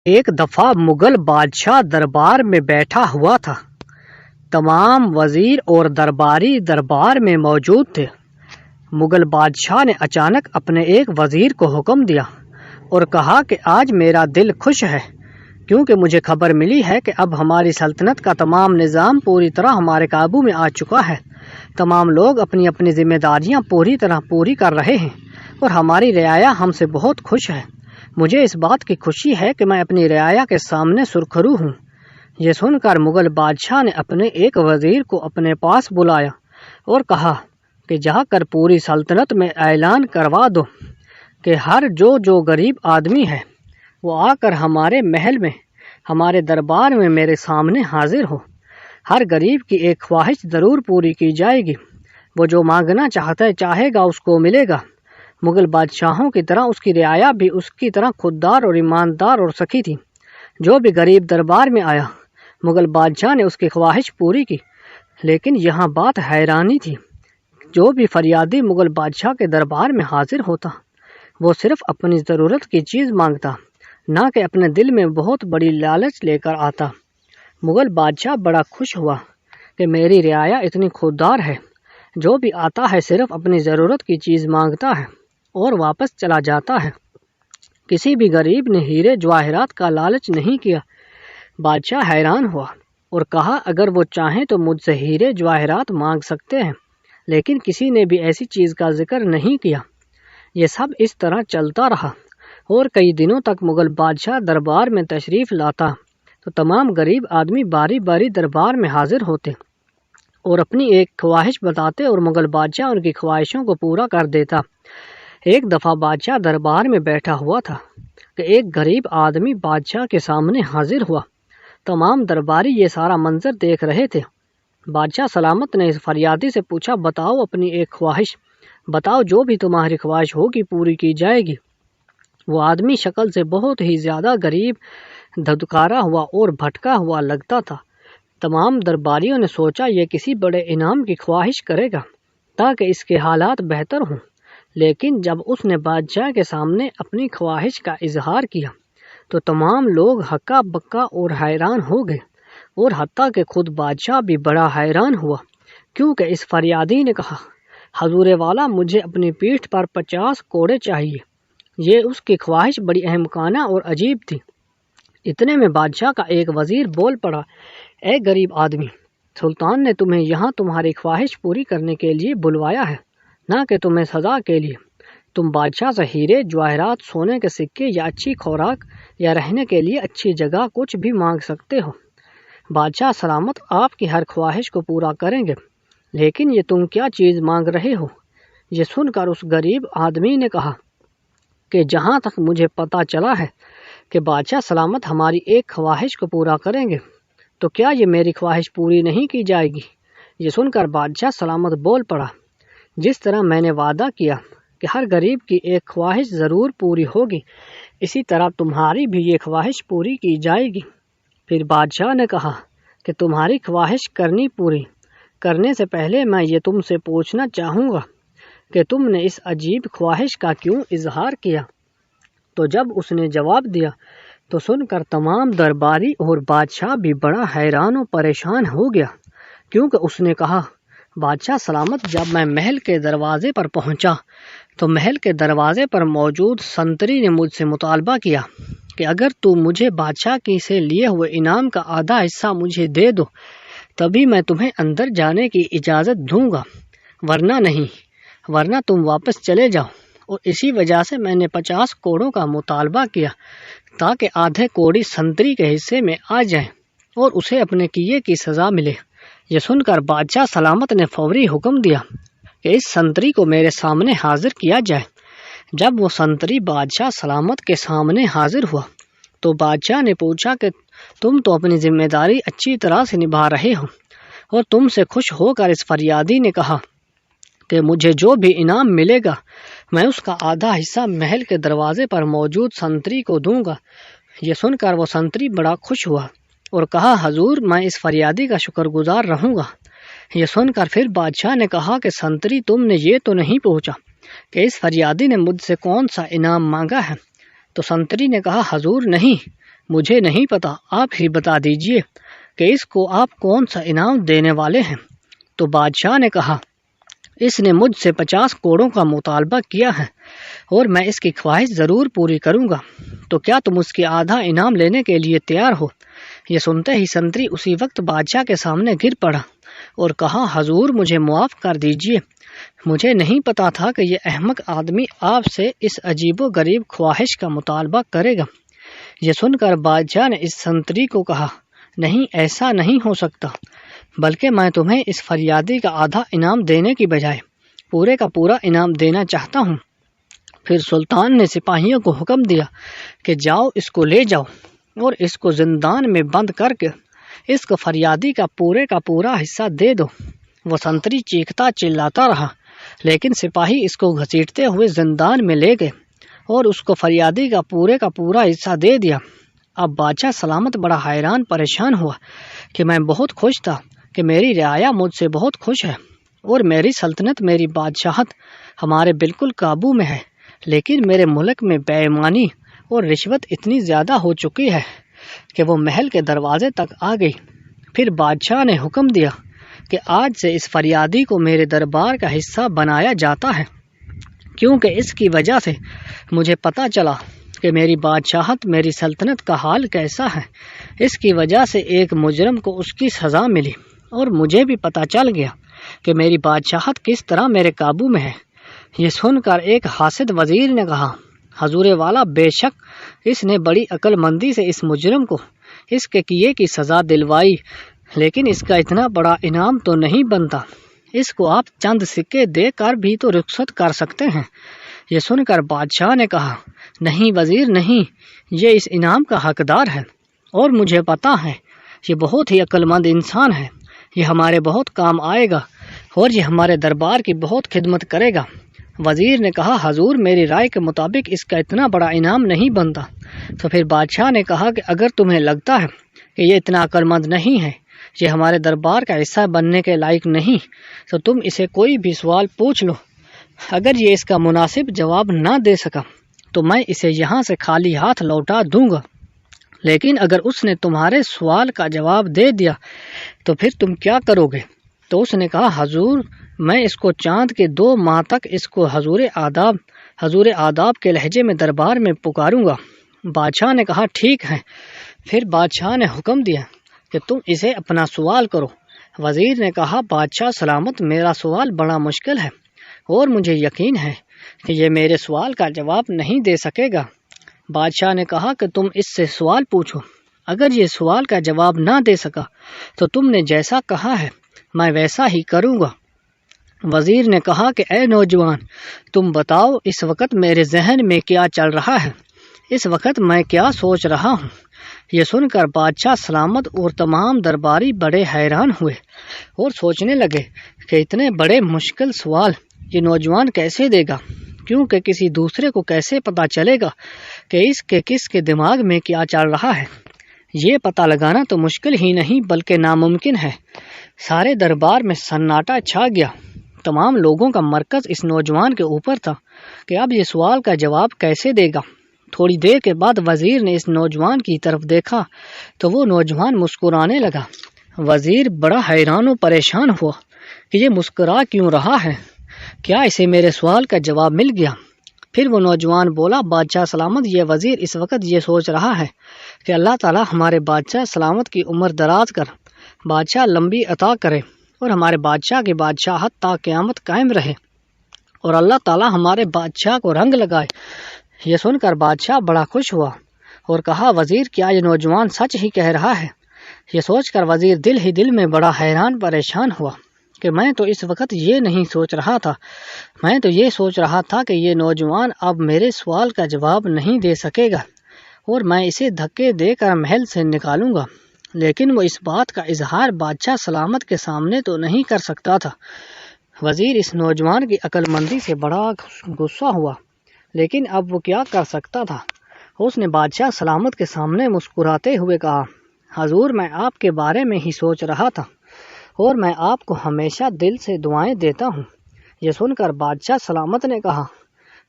ایک دفعہ مغل بادشاہ دربار میں بیٹھا ہوا تھا۔ تمام وزیر اور درباری دربار میں موجود تھے۔ مغل بادشاہ نے اچانک اپنے ایک وزیر کو حکم دیا اور کہا کہ آج میرا دل خوش ہے کیونکہ مجھے خبر ملی ہے کہ اب ہماری سلطنت کا تمام نظام پوری طرح ہمارے قابو میں آ چکا ہے۔ تمام لوگ اپنی اپنی ذمہ داریاں پوری طرح پوری کر رہے ہیں اور ہماری رعایا ہم سے بہت خوش ہے۔ مجھے اس بات کی خوشی ہے کہ میں اپنی رعایا کے سامنے سرخرو ہوں۔ یہ سن کر مغل بادشاہ نے اپنے ایک وزیر کو اپنے پاس بلایا اور کہا کہ جا کر پوری سلطنت میں اعلان کروا دو کہ ہر جو غریب آدمی ہے وہ آ کر ہمارے محل میں ہمارے دربار میں میرے سامنے حاضر ہو۔ ہر غریب کی ایک خواہش ضرور پوری کی جائے گی۔ وہ جو مانگنا چاہے گا اس کو ملے گا۔ مغل بادشاہوں کی طرح اس کی رعایا بھی اس کی طرح خوددار اور ایماندار اور سخی تھی۔ جو بھی غریب دربار میں آیا مغل بادشاہ نے اس کی خواہش پوری کی۔ لیکن یہاں بات حیرانی تھی، جو بھی فریادی مغل بادشاہ کے دربار میں حاضر ہوتا وہ صرف اپنی ضرورت کی چیز مانگتا، نہ کہ اپنے دل میں بہت بڑی لالچ لے کر آتا۔ مغل بادشاہ بڑا خوش ہوا کہ میری رعایا اتنی خوددار ہے، جو بھی آتا ہے صرف اپنی ضرورت کی چیز مانگتا ہے اور واپس چلا جاتا ہے۔ کسی بھی غریب نے ہیرے جواہرات کا لالچ نہیں کیا۔ بادشاہ حیران ہوا اور کہا اگر وہ چاہیں تو مجھ سے ہیرے جواہرات مانگ سکتے ہیں، لیکن کسی نے بھی ایسی چیز کا ذکر نہیں کیا۔ یہ سب اس طرح چلتا رہا اور کئی دنوں تک مغل بادشاہ دربار میں تشریف لاتا تو تمام غریب آدمی باری باری دربار میں حاضر ہوتے اور اپنی ایک خواہش بتاتے اور مغل بادشاہ ان کی خواہشوں کو پورا کر دیتا۔ ایک دفعہ بادشاہ دربار میں بیٹھا ہوا تھا کہ ایک غریب آدمی بادشاہ کے سامنے حاضر ہوا۔ تمام درباری یہ سارا منظر دیکھ رہے تھے۔ بادشاہ سلامت نے اس فریادی سے پوچھا بتاؤ اپنی ایک خواہش، بتاؤ جو بھی تمہاری خواہش ہوگی پوری کی جائے گی۔ وہ آدمی شکل سے بہت ہی زیادہ غریب، دھدکارا ہوا اور بھٹکا ہوا لگتا تھا۔ تمام درباریوں نے سوچا یہ کسی بڑے انعام کی خواہش کرے گا تاکہ اس کے حالات بہتر ہوں، لیکن جب اس نے بادشاہ کے سامنے اپنی خواہش کا اظہار کیا تو تمام لوگ ہکا بکا اور حیران ہو گئے، اور حتیٰ کہ خود بادشاہ بھی بڑا حیران ہوا کیونکہ اس فریادی نے کہا حضور والا مجھے اپنی پیٹھ پر 50 کوڑے چاہیے۔ یہ اس کی خواہش بڑی احمقانہ اور عجیب تھی۔ اتنے میں بادشاہ کا ایک وزیر بول پڑا اے غریب آدمی، سلطان نے تمہیں یہاں تمہاری خواہش پوری کرنے کے لیے بلوایا ہے، نہ کہ تمہیں سزا کے لیے۔ تم بادشاہ سے ہیرے جواہرات، سونے کے سکے یا اچھی خوراک یا رہنے کے لیے اچھی جگہ کچھ بھی مانگ سکتے ہو۔ بادشاہ سلامت آپ کی ہر خواہش کو پورا کریں گے، لیکن یہ تم کیا چیز مانگ رہے ہو؟ یہ سن کر اس غریب آدمی نے کہا کہ جہاں تک مجھے پتہ چلا ہے کہ بادشاہ سلامت ہماری ایک خواہش کو پورا کریں گے، تو کیا یہ میری خواہش پوری نہیں کی جائے گی؟ یہ سن کر بادشاہ سلامت بول پڑا جس طرح میں نے وعدہ کیا کہ ہر غریب کی ایک خواہش ضرور پوری ہوگی، اسی طرح تمہاری بھی یہ خواہش پوری کی جائے گی۔ پھر بادشاہ نے کہا کہ تمہاری خواہش پوری کرنے سے پہلے میں یہ تم سے پوچھنا چاہوں گا کہ تم نے اس عجیب خواہش کا کیوں اظہار کیا؟ تو جب اس نے جواب دیا تو سن کر تمام درباری اور بادشاہ بھی بڑا حیران و پریشان ہو گیا، کیونکہ اس نے کہا بادشاہ سلامت جب میں محل کے دروازے پر پہنچا تو محل کے دروازے پر موجود سنتری نے مجھ سے مطالبہ کیا کہ اگر تو مجھے بادشاہ کی سے لیے ہوئے انعام کا آدھا حصہ مجھے دے دو تبھی میں تمہیں اندر جانے کی اجازت دوں گا، ورنہ تم واپس چلے جاؤ۔ اور اسی وجہ سے میں نے 50 کوڑوں کا مطالبہ کیا تاکہ آدھے کوڑی سنتری کے حصے میں آ جائیں اور اسے اپنے کیے کی سزا ملے۔ یہ سن کر بادشاہ سلامت نے فوری حکم دیا کہ اس سنتری کو میرے سامنے حاضر کیا جائے۔ جب وہ سنتری بادشاہ سلامت کے سامنے حاضر ہوا تو بادشاہ نے پوچھا کہ تم تو اپنی ذمہ داری اچھی طرح سے نبھا رہے ہو، اور تم سے خوش ہو کر اس فریادی نے کہا کہ مجھے جو بھی انعام ملے گا میں اس کا آدھا حصہ محل کے دروازے پر موجود سنتری کو دوں گا۔ یہ سن کر وہ سنتری بڑا خوش ہوا اور کہا حضور میں اس فریادی کا شکر گزار رہوں گا۔ یہ سن کر پھر بادشاہ نے کہا کہ سنتری تم نے یہ تو نہیں پوچھا کہ اس فریادی نے مجھ سے کون سا انعام مانگا ہے؟ تو سنتری نے کہا حضور نہیں، مجھے نہیں پتا، آپ ہی بتا دیجئے کہ اس کو آپ کون سا انعام دینے والے ہیں۔ تو بادشاہ نے کہا، اس نے مجھ سے 50 کوڑوں کا مطالبہ کیا ہے اور میں اس کی خواہش ضرور پوری کروں گا، تو کیا تم اس کی آدھا انعام لینے کے لیے تیار ہو؟ یہ سنتے ہی سنتری اسی وقت بادشاہ کے سامنے گر پڑا اور کہا، حضور مجھے معاف کر دیجئے، مجھے نہیں پتا تھا کہ یہ احمق آدمی آپ سے اس عجیب و غریب خواہش کا مطالبہ کرے گا۔ یہ سن کر بادشاہ نے اس سنتری کو کہا، نہیں، ایسا نہیں ہو سکتا، بلکہ میں تمہیں اس فریادی کا آدھا انعام دینے کی بجائے پورے کا پورا انعام دینا چاہتا ہوں۔ پھر سلطان نے سپاہیوں کو حکم دیا کہ جاؤ، اس کو لے جاؤ اور اس کو زندان میں بند کر کے اس کو فریادی کا پورا حصہ دے دو۔ وہ سنتری چیختا چلاتا رہا، لیکن سپاہی اس کو گھسیٹتے ہوئے زندان میں لے گئے اور اس کو فریادی کا پورا حصہ دے دیا۔ اب بادشاہ سلامت بڑا حیران پریشان ہوا کہ میں بہت خوش تھا کہ میری رعایا مجھ سے بہت خوش ہے اور میری سلطنت، میری بادشاہت ہمارے بالکل قابو میں ہے، لیکن میرے ملک میں بے ایمانی اور رشوت اتنی زیادہ ہو چکی ہے کہ وہ محل کے دروازے تک آ گئی۔ پھر بادشاہ نے حکم دیا کہ آج سے اس فریادی کو میرے دربار کا حصہ بنایا جاتا ہے، کیونکہ اس کی وجہ سے مجھے پتہ چلا کہ میری بادشاہت، میری سلطنت کا حال کیسا ہے۔ اس کی وجہ سے ایک مجرم کو اس کی سزا ملی اور مجھے بھی پتہ چل گیا کہ میری بادشاہت کس طرح میرے قابو میں ہے۔ یہ سن کر ایک حاسد وزیر نے کہا، حضور والا، بے شک اس نے بڑی عقل مندی سے اس مجرم کو اس کے کیے کی سزا دلوائی، لیکن اس کا اتنا بڑا انعام تو نہیں بنتا، اس کو آپ چند سکے دے کر بھی تو رخصت کر سکتے ہیں۔ یہ سن کر بادشاہ نے کہا، نہیں وزیر، نہیں، یہ اس انعام کا حقدار ہے اور مجھے پتا ہے یہ بہت ہی عقل مند انسان ہے، یہ ہمارے بہت کام آئے گا اور یہ ہمارے دربار کی بہت خدمت کرے گا۔ وزیر نے کہا، حضور میری رائے کے مطابق اس کا اتنا بڑا انعام نہیں بنتا۔ تو پھر بادشاہ نے کہا کہ اگر تمہیں لگتا ہے کہ یہ اتنا عقل مند نہیں ہے، یہ ہمارے دربار کا حصہ بننے کے لائق نہیں، تو تم اسے کوئی بھی سوال پوچھ لو، اگر یہ اس کا مناسب جواب نہ دے سکا تو میں اسے یہاں سے خالی ہاتھ لوٹا دوں گا، لیکن اگر اس نے تمہارے سوال کا جواب دے دیا تو پھر تم کیا کرو گے؟ تو اس نے کہا، حضور میں اس کو چاند کے 2 ماہ تک اس کو حضور آداب کے لہجے میں دربار میں پکاروں گا۔ بادشاہ نے کہا، ٹھیک ہے۔ پھر بادشاہ نے حکم دیا کہ تم اسے اپنا سوال کرو۔ وزیر نے کہا، بادشاہ سلامت، میرا سوال بڑا مشکل ہے اور مجھے یقین ہے کہ یہ میرے سوال کا جواب نہیں دے سکے گا۔ بادشاہ نے کہا کہ تم اس سے سوال پوچھو، اگر یہ سوال کا جواب نہ دے سکا تو تم نے جیسا کہا ہے میں ویسا ہی کروں گا۔ وزیر نے کہا کہ اے نوجوان، تم بتاؤ اس وقت میرے ذہن میں کیا چل رہا ہے، اس وقت میں کیا سوچ رہا ہوں۔ یہ سن کر بادشاہ سلامت اور تمام درباری بڑے حیران ہوئے اور سوچنے لگے کہ اتنے بڑے مشکل سوال یہ نوجوان کیسے دے گا، کیونکہ کسی دوسرے کو کیسے پتہ چلے گا کہ کس کے دماغ میں کیا چل رہا ہے۔ یہ پتہ لگانا تو مشکل ہی نہیں بلکہ ناممکن ہے۔ سارے دربار میں سناٹا چھا گیا، تمام لوگوں کا مرکز اس نوجوان کے اوپر تھا کہ اب یہ سوال کا جواب کیسے دے گا۔ تھوڑی دیر کے بعد وزیر نے اس نوجوان کی طرف دیکھا تو وہ نوجوان مسکرانے لگا۔ وزیر بڑا حیران و پریشان ہوا کہ یہ مسکرا کیوں رہا ہے، کیا اسے میرے سوال کا جواب مل گیا؟ پھر وہ نوجوان بولا، بادشاہ سلامت، یہ وزیر اس وقت یہ سوچ رہا ہے کہ اللہ تعالیٰ ہمارے بادشاہ سلامت کی عمر دراز کر، بادشاہ لمبی عطا کرے اور ہمارے بادشاہ کی بادشاہت تا قیامت قائم رہے اور اللہ تعالیٰ ہمارے بادشاہ کو رنگ لگائے۔ یہ سن کر بادشاہ بڑا خوش ہوا اور کہا، وزیر کیا یہ نوجوان سچ ہی کہہ رہا ہے؟ یہ سوچ کر وزیر دل ہی دل میں بڑا حیران پریشان ہوا کہ میں تو اس وقت یہ نہیں سوچ رہا تھا، میں تو یہ سوچ رہا تھا کہ یہ نوجوان اب میرے سوال کا جواب نہیں دے سکے گا اور میں اسے دھکے دے کر محل سے نکالوں گا، لیکن وہ اس بات کا اظہار بادشاہ سلامت کے سامنے تو نہیں کر سکتا تھا۔ وزیر اس نوجوان کی عقل مندی سے بڑا غصہ ہوا، لیکن اب وہ کیا کر سکتا تھا۔ اس نے بادشاہ سلامت کے سامنے مسکراتے ہوئے کہا، حضور میں آپ کے بارے میں ہی سوچ رہا تھا اور میں آپ کو ہمیشہ دل سے دعائیں دیتا ہوں۔ یہ سن کر بادشاہ سلامت نے کہا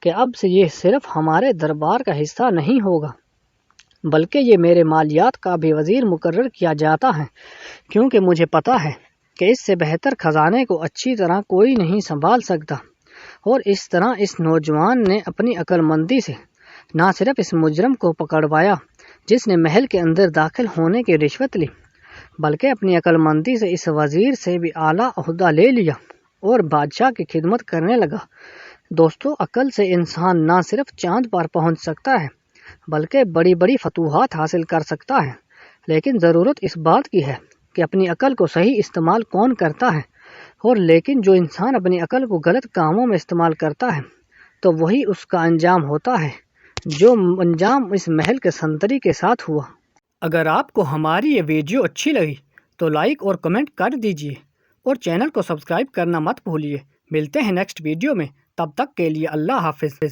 کہ اب سے یہ صرف ہمارے دربار کا حصہ نہیں ہوگا بلکہ یہ میرے مالیات کا بھی وزیر مقرر کیا جاتا ہے، کیونکہ مجھے پتہ ہے کہ اس سے بہتر خزانے کو اچھی طرح کوئی نہیں سنبھال سکتا۔ اور اس طرح اس نوجوان نے اپنی عقل مندی سے نہ صرف اس مجرم کو پکڑوایا جس نے محل کے اندر داخل ہونے کی رشوت لی، بلکہ اپنی عقل مندی سے اس وزیر سے بھی اعلیٰ عہدہ لے لیا اور بادشاہ کی خدمت کرنے لگا۔ دوستو، عقل سے انسان نہ صرف چاند پر پہنچ سکتا ہے بلکہ بڑی بڑی فتوحات حاصل کر سکتا ہے، لیکن ضرورت اس بات کی ہے کہ اپنی عقل کو صحیح استعمال کون کرتا ہے۔ اور لیکن جو انسان اپنی عقل کو غلط کاموں میں استعمال کرتا ہے تو وہی اس کا انجام ہوتا ہے جو انجام اس محل کے سنتری کے ساتھ ہوا۔ اگر آپ کو ہماری یہ ویڈیو اچھی لگی تو لائک اور کمنٹ کر دیجئے اور چینل کو سبسکرائب کرنا مت بھولیے۔ ملتے ہیں نیکسٹ ویڈیو میں، تب تک کے لیے اللہ حافظ۔